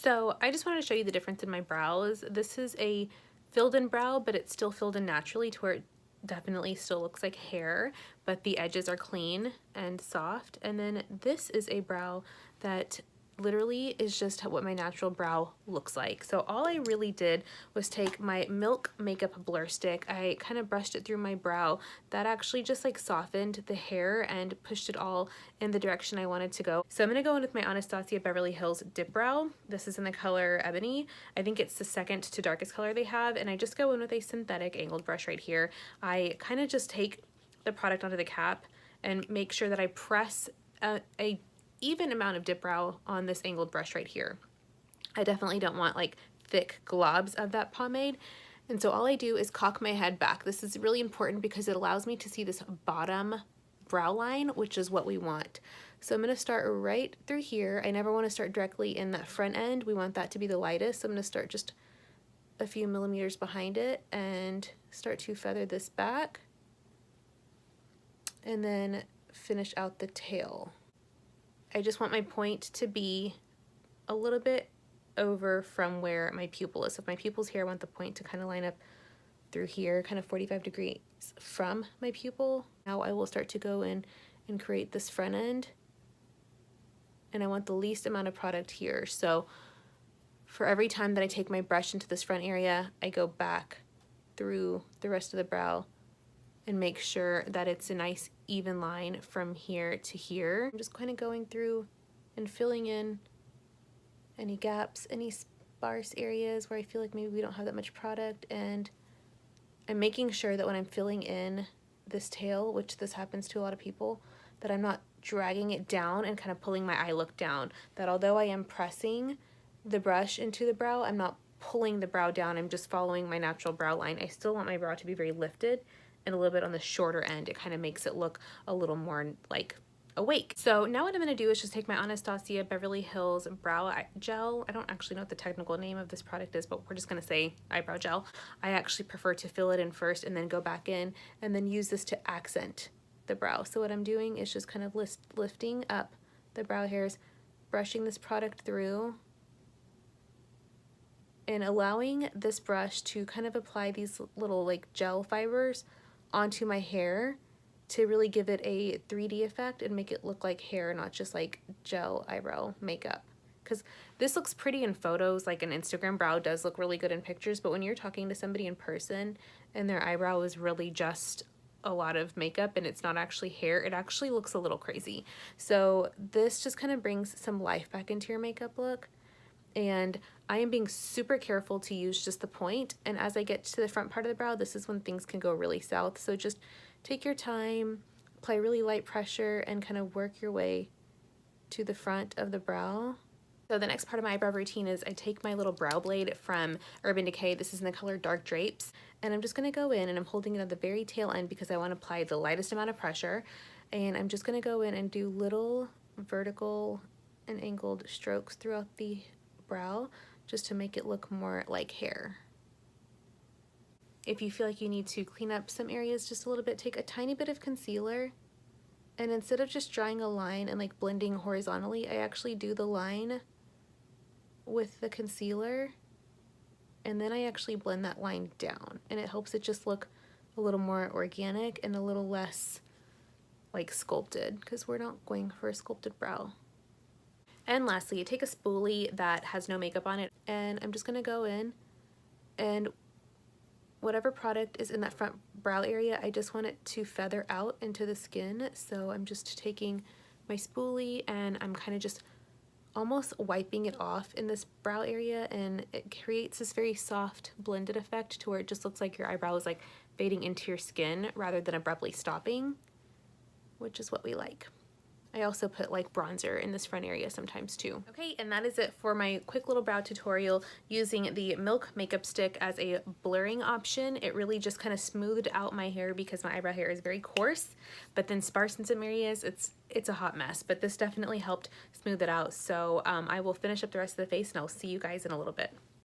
So I just wanted to show you the difference in my brows. This is a filled in brow, but it's still filled in naturally to where it definitely still looks like hair, but the edges are clean and soft. And then this is a brow that literally is just what my natural brow looks like. So all I really did was take my Milk makeup blur stick. I kind of brushed it through my brow. That actually just like softened the hair and pushed it all in the direction I wanted to go. So I'm gonna go in with my Anastasia Beverly Hills Dipbrow. This is in the color Ebony. I think it's the second to darkest color they have, and I just go in with a synthetic angled brush right here. I kind of just take the product onto the cap and make sure that I press a even amount of Dipbrow on this angled brush right here. I definitely don't want like thick globs of that pomade. And so all I do is cock my head back. This is really important because it allows me to see this bottom brow line, which is what we want. So I'm gonna start right through here. I never wanna start directly in that front end. We want that to be the lightest. So I'm gonna start just a few millimeters behind it and start to feather this back and then finish out the tail. I just want my point to be a little bit over from where my pupil is. So if my pupil's here, I want the point to kind of line up through here, kind of 45 degrees from my pupil. Now I will start to go in and create this front end. And I want the least amount of product here. So for every time that I take my brush into this front area, I go back through the rest of the brow and make sure that it's a nice even line from here to here. I'm just kind of going through and filling in any gaps, any sparse areas where I feel like maybe we don't have that much product, and I'm making sure that when I'm filling in this tail, which this happens to a lot of people, that I'm not dragging it down and kind of pulling my eye look down. That although I am pressing the brush into the brow, I'm not pulling the brow down, I'm just following my natural brow line. I still want my brow to be very lifted and a little bit on the shorter end. It kind of makes it look a little more like awake. So now what I'm gonna do is just take my Anastasia Beverly Hills Brow Gel. I don't actually know what the technical name of this product is, but we're just gonna say eyebrow gel. I actually prefer to fill it in first and then go back in and then use this to accent the brow. So what I'm doing is just kind of lifting up the brow hairs, brushing this product through, and allowing this brush to kind of apply these little like gel fibers onto my hair to really give it a 3D effect and make it look like hair, not just like gel eyebrow makeup. Because this looks pretty in photos, like an Instagram brow does look really good in pictures, but when you're talking to somebody in person and their eyebrow is really just a lot of makeup and it's not actually hair, it actually looks a little crazy. So this just kind of brings some life back into your makeup look. And I am being super careful to use just the point, and as I get to the front part of the brow, this is when things can go really south. So just take your time, apply really light pressure, and kind of work your way to the front of the brow. So the next part of my eyebrow routine is I take my little brow blade from Urban Decay. This is in the color Dark Drapes, and I'm just going to go in and I'm holding it at the very tail end because I want to apply the lightest amount of pressure, and I'm just going to go in and do little vertical and angled strokes throughout the brow just to make it look more like hair. If you feel like you need to clean up some areas just a little bit, take a tiny bit of concealer, and instead of just drawing a line and like blending horizontally, I actually do the line with the concealer, and then I actually blend that line down, and it helps it just look a little more organic and a little less like sculpted, because we're not going for a sculpted brow. And lastly, take a spoolie that has no makeup on it, and I'm just gonna go in, and whatever product is in that front brow area, I just want it to feather out into the skin. So I'm just taking my spoolie and I'm kind of just almost wiping it off in this brow area, and it creates this very soft blended effect to where it just looks like your eyebrow is like fading into your skin rather than abruptly stopping, which is what we like. I also put like bronzer in this front area sometimes too. Okay, and that is it for my quick little brow tutorial using the Milk makeup stick as a blurring option. It really just kind of smoothed out my hair because my eyebrow hair is very coarse, but then sparse in some areas. It's a hot mess, but this definitely helped smooth it out. So I will finish up the rest of the face and I'll see you guys in a little bit.